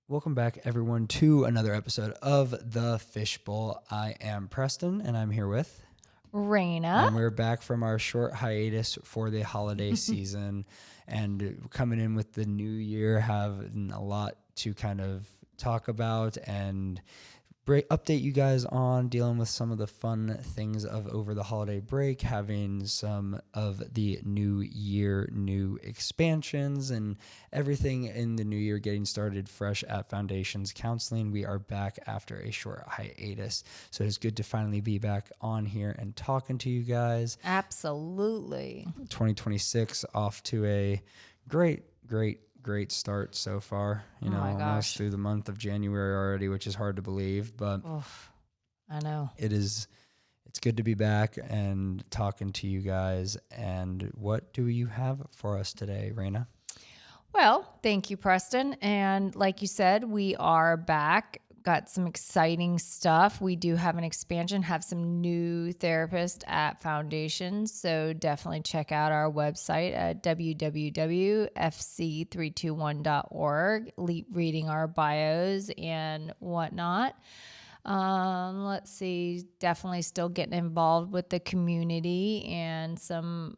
Welcome back, everyone, to another episode of the Fishbowl. I am Preston, and I'm here with Rayna. and we're back from our short hiatus for the holiday season, and coming in with the new year, having a lot to kind of talk about and update you guys on, dealing with some of the fun things of over the holiday break, having some of the new year, new expansions, and everything in the new year getting started fresh at Foundations Counseling. We are back after a short hiatus, so it's good to finally be back on here and talking to you guys. Absolutely. 2026 off to a great start so far. Almost through the month of January already, which is hard to believe, but I know it's good to be back and talking to you guys. And what do you have for us today, Rayna? Well, thank you, Preston. And like you said, we are back. Got some exciting stuff. We do have an expansion, have some new therapists at Foundations. So definitely check out our website at www.fc321.org, reading our bios and whatnot. Let's see, definitely still getting involved with the community and some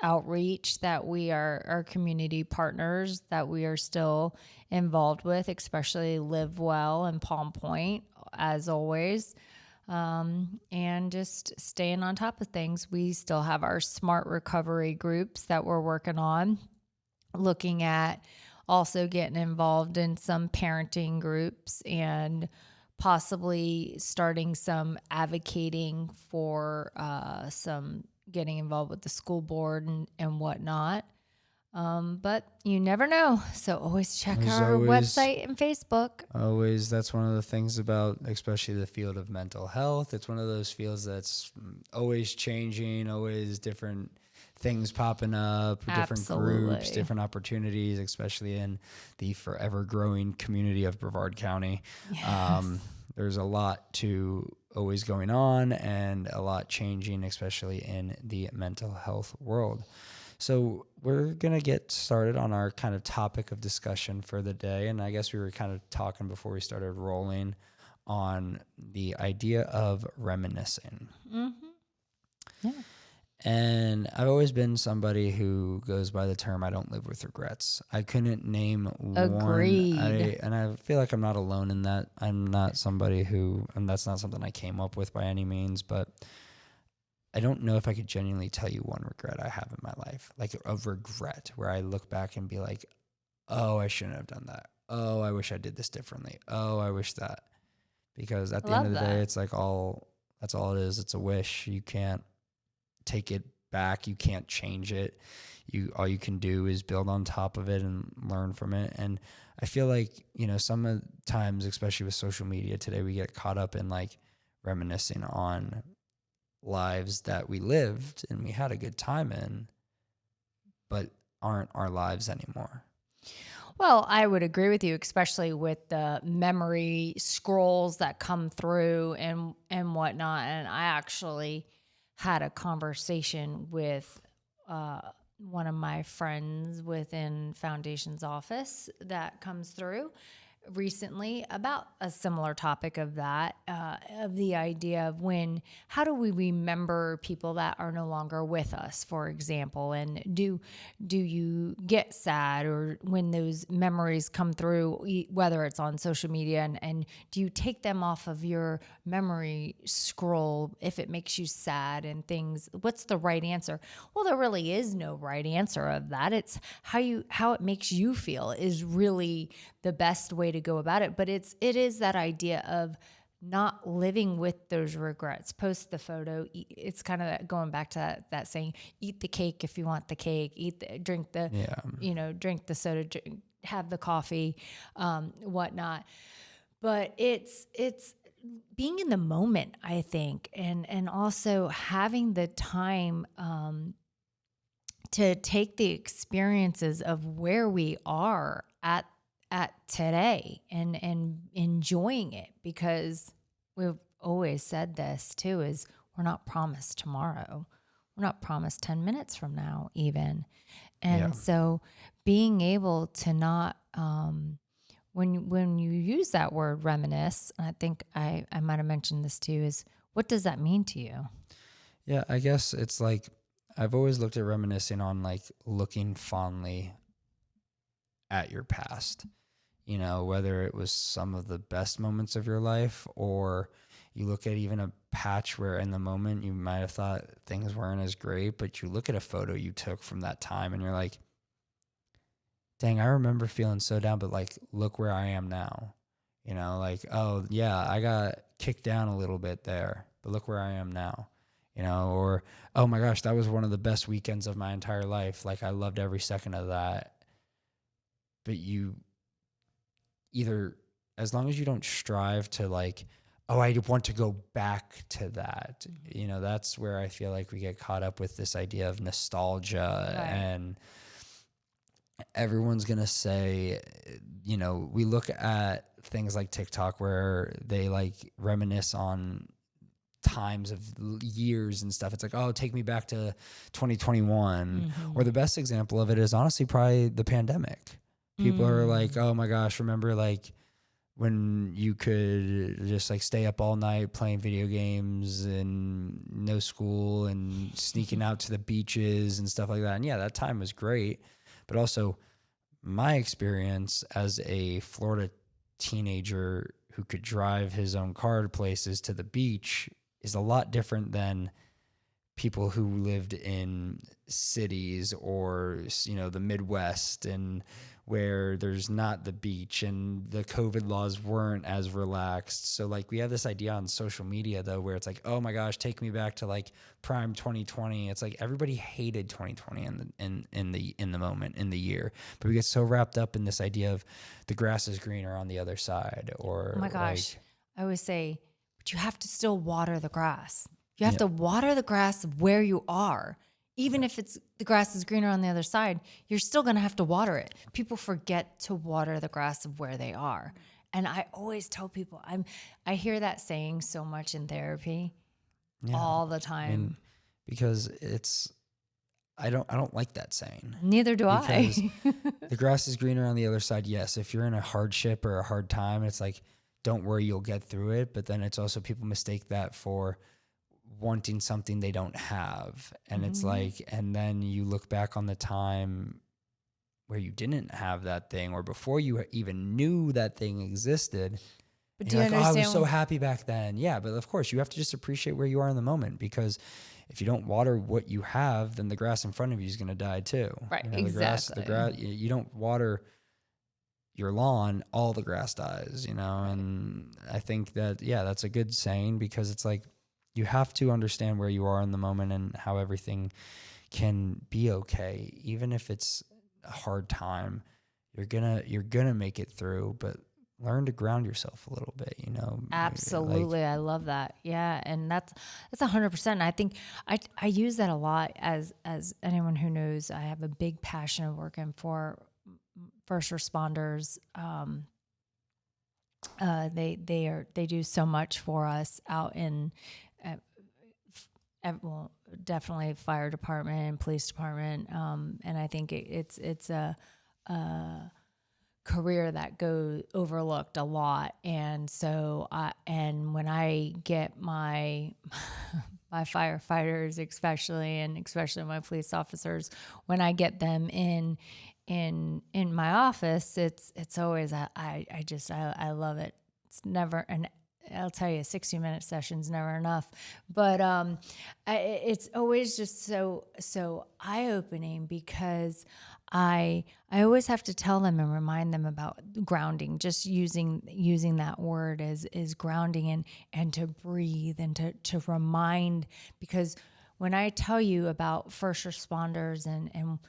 outreach that we are our community partners that we are still involved with, especially Live Well and Palm Point, as always. And just staying on top of things. We still have our smart recovery groups that we're working on, looking at also getting involved in some parenting groups and possibly starting some advocating for some getting involved with the school board and whatnot. But you never know. So always check our website and Facebook. Always. That's one of the things about, especially the field of mental health. It's one of those fields that's always changing, always different things popping up, different groups, different opportunities, especially in the forever growing community of Brevard County. Yes. There's a lot to always going on and a lot changing, especially in the mental health world. So we're going to get started on our kind of topic of discussion for the day. And I guess we were kind of talking before we started rolling on the idea of reminiscing. Mm-hmm. Yeah. And I've always been somebody who goes by the term, I don't live with regrets. I couldn't name Agreed. one. And I feel like I'm not alone in that. I'm not somebody who, and that's not something I came up with by any means, but I don't know if I could genuinely tell you one regret I have in my life, like a regret where I look back and be like, oh, I shouldn't have done that. Oh, I wish I did this differently. Oh, I wish that. Because at the end of the day, it's like that's all it is. It's a wish. You can't take it back. You can't change it. All you can do is build on top of it and learn from it. And I feel like, sometimes, especially with social media today, we get caught up in like reminiscing on lives that we lived and we had a good time in, but aren't our lives anymore. Well, I would agree with you, especially with the memory scrolls that come through and whatnot. And I actually had a conversation with one of my friends within Foundation's office that comes through recently about a similar topic of that, of the idea of how do we remember people that are no longer with us, for example, and do you get sad or when those memories come through, whether it's on social media, and do you take them off of your memory scroll if it makes you sad and things? What's the right answer? Well, there really is no right answer of that. It's how it makes you feel is really the best way to go about it. But it is that idea of not living with those regrets. Post the photo. It's kind of going back to that saying, eat the cake if you want the cake, drink the soda, have the coffee, whatnot. But it's being in the moment, I think, and also having the time to take the experiences of where we are at today and enjoying it, because we've always said this too, is we're not promised tomorrow. We're not promised 10 minutes from now even. And so being able to not when you use that word reminisce, and I think I might have mentioned this too, is what does that mean to you? Yeah, I guess it's like I've always looked at reminiscing on like looking fondly at your past. Whether it was some of the best moments of your life, or you look at even a patch where in the moment you might have thought things weren't as great, but you look at a photo you took from that time and you're like, dang, I remember feeling so down, but like, look where I am now. Like, oh yeah, I got kicked down a little bit there, but look where I am now. Or, oh my gosh, that was one of the best weekends of my entire life. Like, I loved every second of that. But you either, as long as you don't strive to like, oh, I want to go back to that, that's where I feel like we get caught up with this idea of nostalgia. Right. And everyone's going to say, we look at things like TikTok where they like reminisce on times of years and stuff. It's like, oh, take me back to 2021. Or the best example of it is honestly probably the pandemic. People are like, oh my gosh, remember like when you could just like stay up all night playing video games and no school and sneaking out to the beaches and stuff like that. And yeah, that time was great. But also my experience as a Florida teenager who could drive his own car to places to the beach is a lot different than people who lived in cities or, the Midwest and where there's not the beach and the COVID laws weren't as relaxed. So like we have this idea on social media though, where it's like, oh my gosh, take me back to like prime 2020. It's like everybody hated 2020 in the moment, in the year, but we get so wrapped up in this idea of the grass is greener on the other side. Or Oh my gosh. like, I always say, but you have to still water the grass. You have to water the grass where you are. Even if the grass is greener on the other side, you're still going to have to water it. People forget to water the grass of where they are. And I always tell people, I hear that saying so much in therapy all the time. because I don't like that saying. Neither do Because I. the grass is greener on the other side. Yes, if you're in a hardship or a hard time, it's like, don't worry, you'll get through it. But then it's also people mistake that for wanting something they don't have. And it's like, and then you look back on the time where you didn't have that thing or before you even knew that thing existed. But and do you're you like, oh, I understand? was so happy back then. Yeah, but of course you have to just appreciate where you are in the moment, because if you don't water what you have, then the grass in front of you is going to die too. Right, The grass, you don't water your lawn, all the grass dies, and I think that, yeah, that's a good saying, because it's like, you have to understand where you are in the moment and how everything can be okay. Even if it's a hard time, you're gonna make it through, but learn to ground yourself a little bit, Absolutely. I love that. Yeah. And that's 100%. I think I use that a lot as anyone who knows, I have a big passion of working for first responders. They do so much for us out in, well, definitely fire department and police department. And I think it's a career that goes overlooked a lot. And so and when I get my my firefighters, especially my police officers, when I get them in my office, it's always I love it. It's never I'll tell you, a 60-minute session's never enough, but it's always just so eye-opening, because I always have to tell them and remind them about grounding. Just using that word is grounding, and to breathe and to remind, because when I tell you about first responders and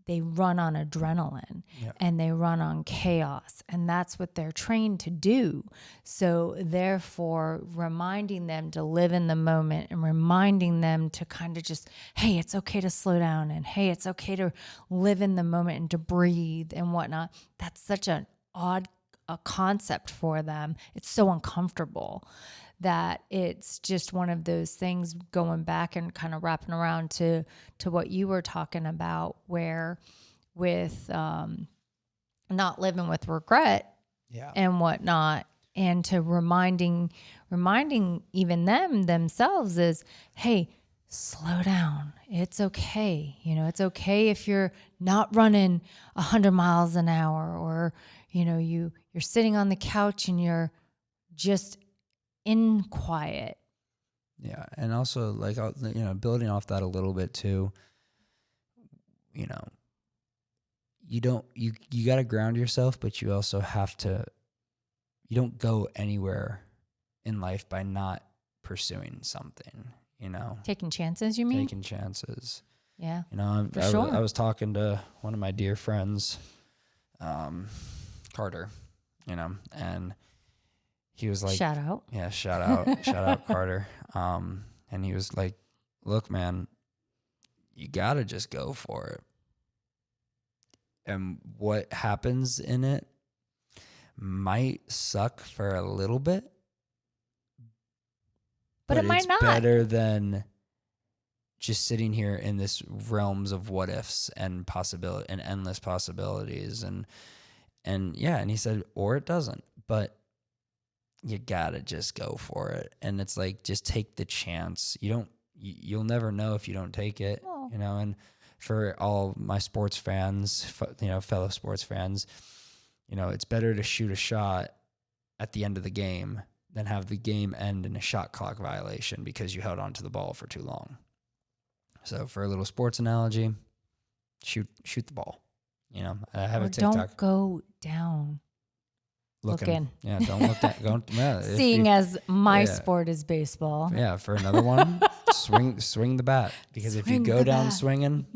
they run on adrenaline and they run on chaos, and that's what they're trained to do. So therefore, reminding them to live in the moment and reminding them to kind of just, hey, it's okay to slow down, and hey, it's okay to live in the moment and to breathe and whatnot. That's such an odd concept for them. It's so uncomfortable that it's just one of those things, going back and kind of wrapping around to what you were talking about, where with not living with regret, Yeah. and whatnot, and to reminding even themselves is, hey, slow down. It's okay. It's okay if you're not running 100 miles an hour, or you're sitting on the couch and you're just in quiet. Yeah. And also, like, building off that a little bit too, you know, you got to ground yourself, but you also have to, you don't go anywhere in life by not pursuing something, Taking chances, you mean? taking chances. Yeah, for I sure. was talking to one of my dear friends, Carter, and he was like, Shout out. yeah, shout out Carter. And he was like, look, man, you got to just go for it. And what happens in it might suck for a little bit, But it might it's not. better than just sitting here in this realms of what ifs and possibility and endless possibilities. And he said, or it doesn't, but you gotta just go for it. And it's like, just take the chance. You'll never know if you don't take it, Oh. and for all my sports fans, fellow sports fans, it's better to shoot a shot at the end of the game than have the game end in a shot clock violation because you held onto the ball for too long. So for a little sports analogy, shoot the ball. I have Or a TikTok. don't go down looking. Yeah, don't look that. Seeing as my sport is baseball. Yeah, for another one, swing the bat, because if you go down swinging,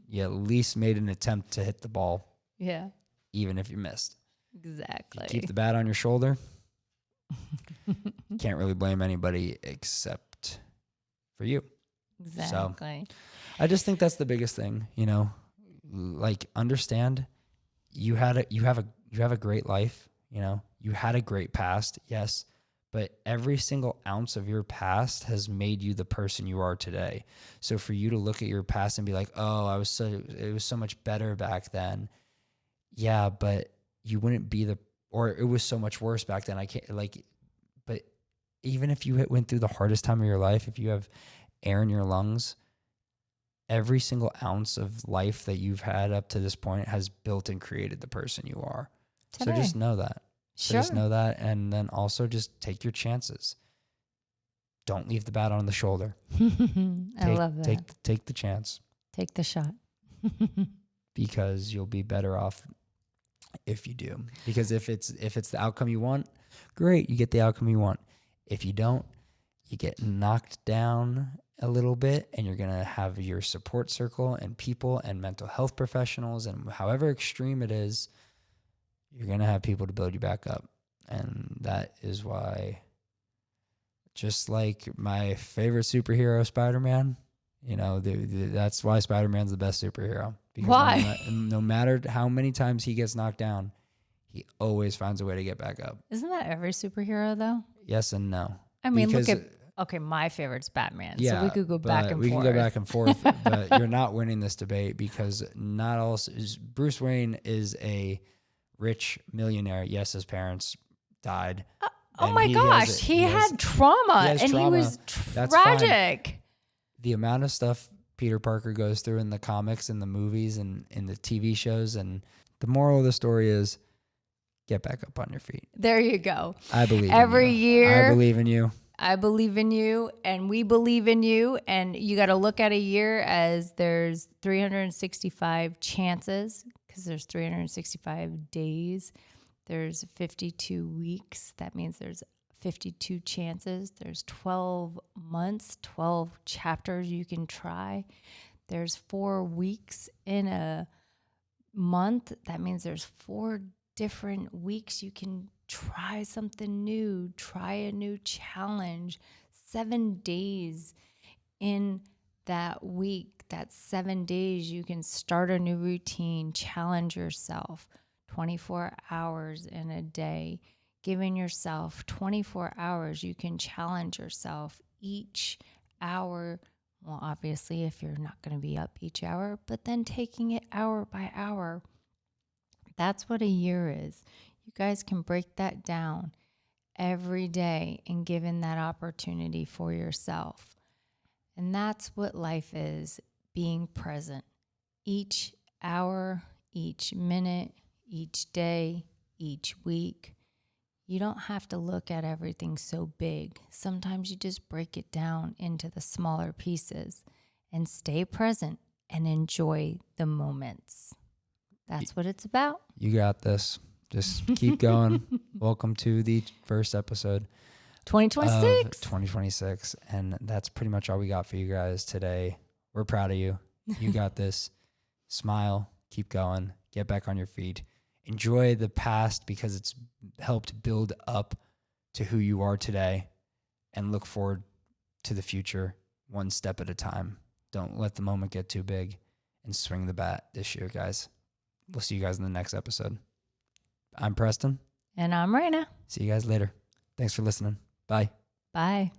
you at least made an attempt to hit the ball. Yeah, even if you missed. Exactly. You keep the bat on your shoulder. Can't really blame anybody except for you. Exactly. So, I just think that's the biggest thing, like, understand you have a great life, you had a great past, yes, but every single ounce of your past has made you the person you are today. So for you to look at your past and be like, oh, it was so much better back then. Yeah, but you wouldn't be or it was so much worse back then. But even if you went through the hardest time of your life, if you have air in your lungs, every single ounce of life that you've had up to this point has built and created the person you are. Today. So just know that. Sure. Just know that. And then also just take your chances. Don't leave the bat on the shoulder. I love that. Take the chance. Take the shot. Because you'll be better off if you do. Because if it's the outcome you want, great, you get the outcome you want. If you don't, you get knocked down a little bit, and you're going to have your support circle and people and mental health professionals, and however extreme it is, you're going to have people to build you back up. And that is why, just like my favorite superhero, Spider-Man, that's why Spider-Man's the best superhero. Because why? No matter how many times he gets knocked down, he always finds a way to get back up. Isn't that every superhero, though? Yes and no. I mean, okay, my favorite's Batman. Yeah, so we could go back and forth. We can go back and forth, but you're not winning this debate, because not all. Bruce Wayne is a rich millionaire. Yes, his parents died. Oh my gosh, he had trauma, and he was tragic. The amount of stuff Peter Parker goes through in the comics and the movies and in the TV shows, and the moral of the story is, get back up on your feet. There you go. I believe every in you. year. I believe in you. I believe in you, and we believe in you. And you got to look at a year as there's 365 chances, because there's 365 days. There's 52 weeks. That means there's 52 chances. There's 12 months, 12 chapters you can try. There's 4 weeks in a month. That means there's 4 different weeks you can try something new, try a new challenge. 7 days in that week, that's 7 days you can start a new routine, challenge yourself. 24 hours in a day, giving yourself 24 hours, you can challenge yourself each hour. Well, obviously, if you're not going to be up each hour, but then taking it hour by hour. That's what a year is. You guys can break that down every day and given that opportunity for yourself. And that's what life is, being present. Each hour, each minute, each day, each week. You don't have to look at everything so big. Sometimes you just break it down into the smaller pieces and stay present and enjoy the moments. That's what it's about. You got this. Just keep going. Welcome to the first episode 2026. of 2026. And that's pretty much all we got for you guys today. We're proud of you. You got this. Smile. Keep going. Get back on your feet. Enjoy the past because it's helped build up to who you are today, and look forward to the future one step at a time. Don't let the moment get too big, and swing the bat this year, guys. We'll see you guys in the next episode. I'm Preston. And I'm Rayna. See you guys later. Thanks for listening. Bye. Bye.